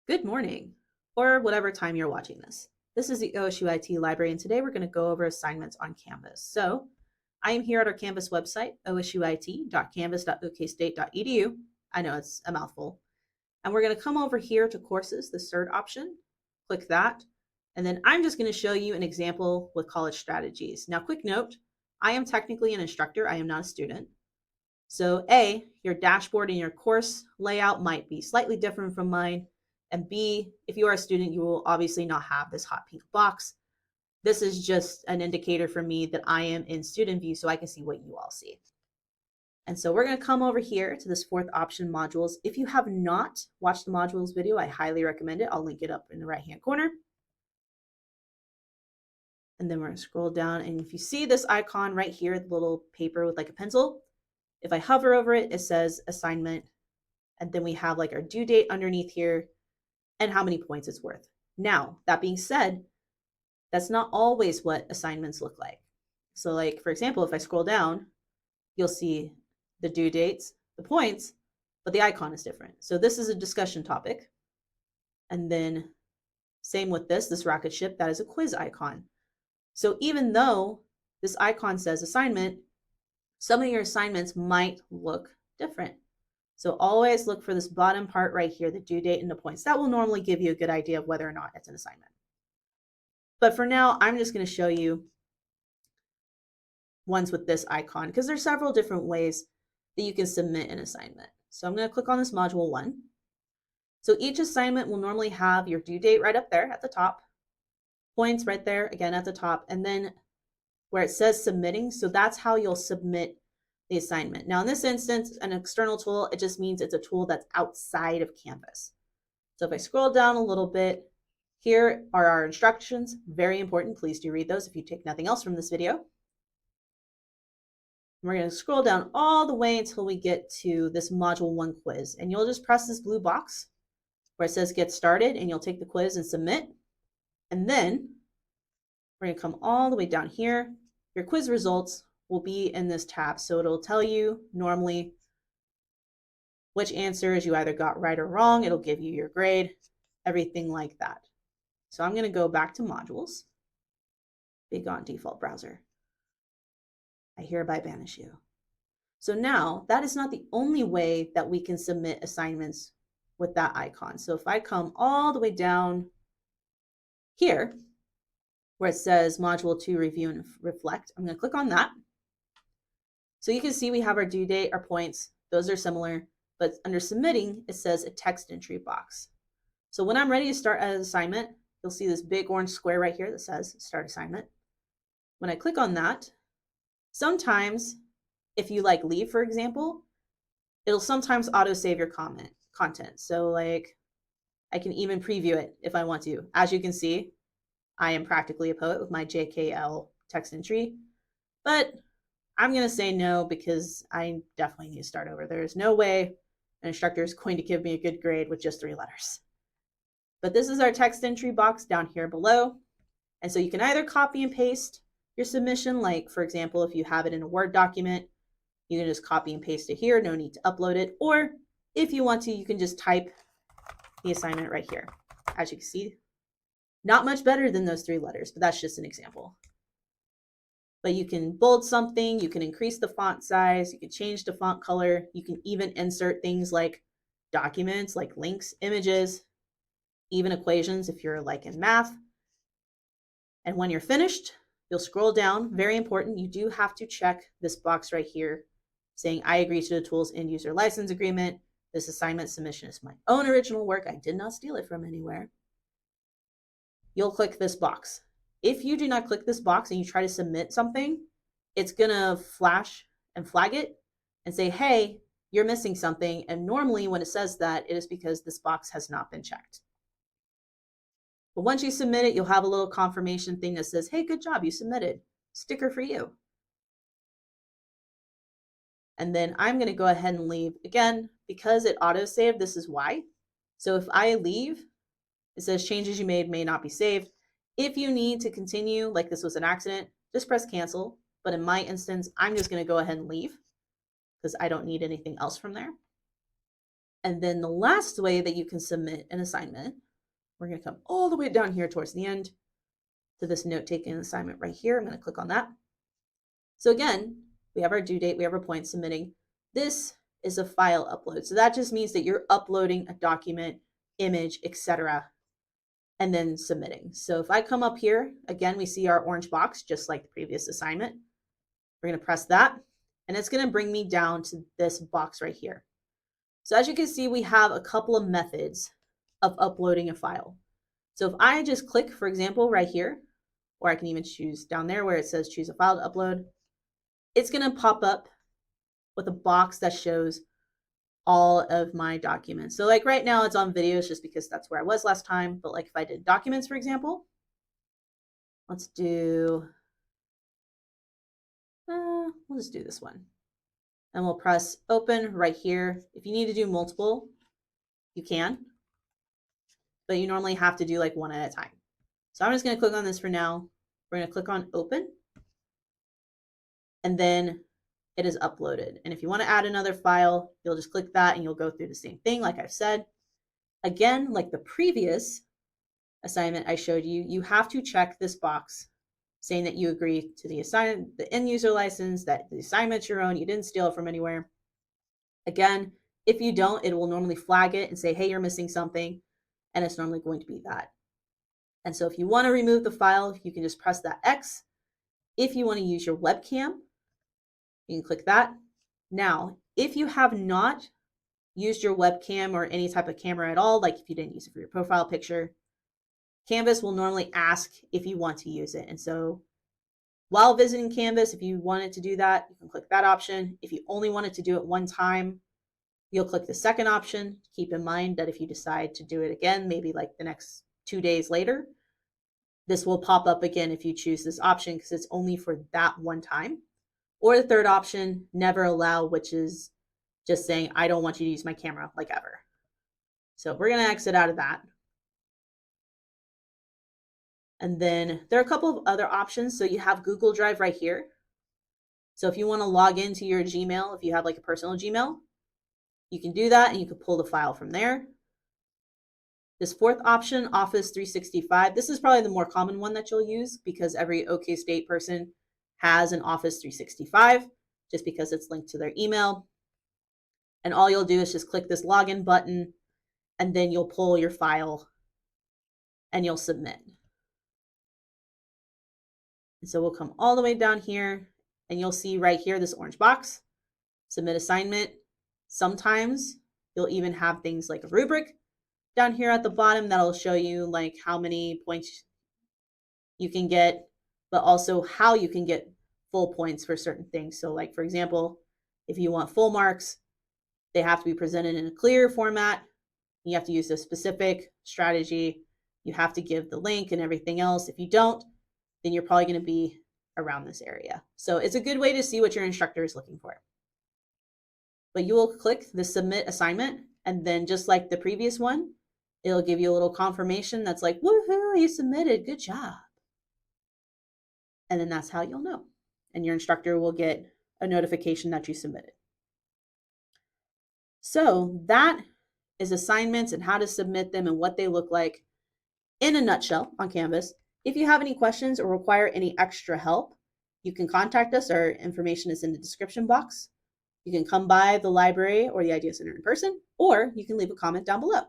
Good morning, or whatever time you're watching this. This is the OSUIT Library, and today we're going to go over assignments on Canvas. So I am here at our Canvas website, osuit.canvas.okstate.edu. I know it's a mouthful. And we're going to come over here to courses, the third option, click that. And then I'm just going to show you an example with college strategies. Now, quick note, I am technically an instructor. I am not a student. So A, your dashboard and your course layout might be slightly different from mine. And B, if you are a student, you will obviously not have this hot pink box. This is just an indicator for me that I am in student view so I can see what you all see. And so we're going to come over here to this fourth option, modules. If you have not watched the modules video, I highly recommend it. I'll link it up in the right-hand corner. And then we're going to scroll down. And if you see this icon right here, the little paper with like a pencil, if I hover over it, it says assignment. And then we have like our due date underneath here and how many points it's worth. Now, that being said, that's not always what assignments look like. So like, for example, if I scroll down, you'll see the due dates, the points, but the icon is different. So this is a discussion topic. And then same with this rocket ship, that is a quiz icon. So even though this icon says assignment, some of your assignments might look different. So always look for this bottom part right here, the due date and the points. That will normally give you a good idea of whether or not it's an assignment. But for now, I'm just going to show you ones with this icon because there's several different ways that you can submit an assignment. So I'm going to click on this module 1. So each assignment will normally have your due date right up there at the top, points right there again at the top, and then where it says submitting. So that's how you'll submit the assignment. Now in this instance, an external tool, it just means it's a tool that's outside of Canvas. So if I scroll down a little bit, here are our instructions. Very important. Please do read those if you take nothing else from this video. We're going to scroll down all the way until we get to this module 1 quiz. And you'll just press this blue box where it says get started, and you'll take the quiz and submit. And then we're going to come all the way down here. Your quiz results will be in this tab. So it'll tell you normally which answers you either got right or wrong. It'll give you your grade, everything like that. So I'm going to go back to modules. Big on default browser. I hereby banish you. So now that is not the only way that we can submit assignments with that icon. So if I come all the way down here where it says module 2 review and reflect, I'm going to click on that. So you can see we have our due date, our points, those are similar, but under submitting, it says a text entry box. So when I'm ready to start an assignment, you'll see this big orange square right here that says start assignment. When I click on that, sometimes if you like leave, for example, it'll sometimes auto-save your content. So like I can even preview it if I want to. As you can see, I am practically a poet with my JKL text entry, but I'm going to say no because I definitely need to start over. There is no way an instructor is going to give me a good grade with just 3 letters. But this is our text entry box down here below. And so you can either copy and paste your submission, like for example, if you have it in a Word document, you can just copy and paste it here, no need to upload it. Or if you want to, you can just type the assignment right here. As you can see, not much better than those 3 letters, but that's just an example. But you can bold something, you can increase the font size, you can change the font color, you can even insert things like documents, like links, images, even equations if you're like in math. And when you're finished, you'll scroll down. Very important, you do have to check this box right here saying I agree to the tool's end user license agreement. This assignment submission is my own original work. I did not steal it from anywhere. You'll click this box. If you do not click this box and you try to submit something, it's gonna flash and flag it and say, hey, you're missing something. And normally when it says that, it is because this box has not been checked. But once you submit it, you'll have a little confirmation thing that says, hey, good job, you submitted. Sticker for you. And then I'm gonna go ahead and leave. Again, because it auto-saved, this is why. So if I leave, it says changes you made may not be saved. If you need to continue, like this was an accident, just press cancel. But in my instance, I'm just going to go ahead and leave because I don't need anything else from there. And then the last way that you can submit an assignment, we're going to come all the way down here towards the end to this note-taking assignment right here. I'm going to click on that. So again, we have our due date, we have our point submitting. This is a file upload. So that just means that you're uploading a document, image, etc., and then submitting. So if I come up here, again, we see our orange box, just like the previous assignment. We're going to press that, and it's going to bring me down to this box right here. So as you can see, we have a couple of methods of uploading a file. So if I just click, for example, right here, or I can even choose down there where it says choose a file to upload, it's going to pop up with a box that shows all of my documents. So like right now it's on videos just because that's where I was last time. But like if I did documents, for example, let's do, we'll just do this one. And we'll press open right here. If you need to do multiple, you can, but you normally have to do like one at a time. So I'm just going to click on this for now. We're going to click on open, and then it is uploaded. And if you want to add another file, you'll just click that and you'll go through the same thing like I've said. Again, like the previous assignment I showed you, you have to check this box saying that you agree to the assignment, the end user license, that the assignment's your own, you didn't steal it from anywhere. Again, if you don't, it will normally flag it and say, hey, you're missing something, and it's normally going to be that. And so if you want to remove the file, you can just press that X. If you want to use your webcam, you can click that. Now, if you have not used your webcam or any type of camera at all, like if you didn't use it for your profile picture, Canvas will normally ask if you want to use it. And so while visiting Canvas, if you wanted to do that, you can click that option. If you only wanted to do it one time, you'll click the second option. Keep in mind that if you decide to do it again, maybe like the next 2 days later, this will pop up again if you choose this option because it's only for that one time. Or the third option, never allow, which is just saying, I don't want you to use my camera like ever. So we're going to exit out of that. And then there are a couple of other options. So you have Google Drive right here. So if you want to log into your Gmail, if you have like a personal Gmail, you can do that and you can pull the file from there. This fourth option, Office 365, this is probably the more common one that you'll use because every OK State person has an Office 365 just because it's linked to their email. And all you'll do is just click this login button and then you'll pull your file and you'll submit. And so we'll come all the way down here and you'll see right here this orange box, submit assignment. Sometimes you'll even have things like a rubric down here at the bottom that'll show you like how many points you can get, but also how you can get full points for certain things. So like, for example, if you want full marks, they have to be presented in a clear format. You have to use a specific strategy. You have to give the link and everything else. If you don't, then you're probably going to be around this area. So it's a good way to see what your instructor is looking for. But you will click the submit assignment, and then just like the previous one, it'll give you a little confirmation that's like, woohoo, you submitted, good job. And then that's how you'll know. And your instructor will get a notification that you submitted. So that is assignments and how to submit them and what they look like in a nutshell on Canvas. If you have any questions or require any extra help, you can contact us. Our information is in the description box. You can come by the library or the Idea Center in person, or you can leave a comment down below.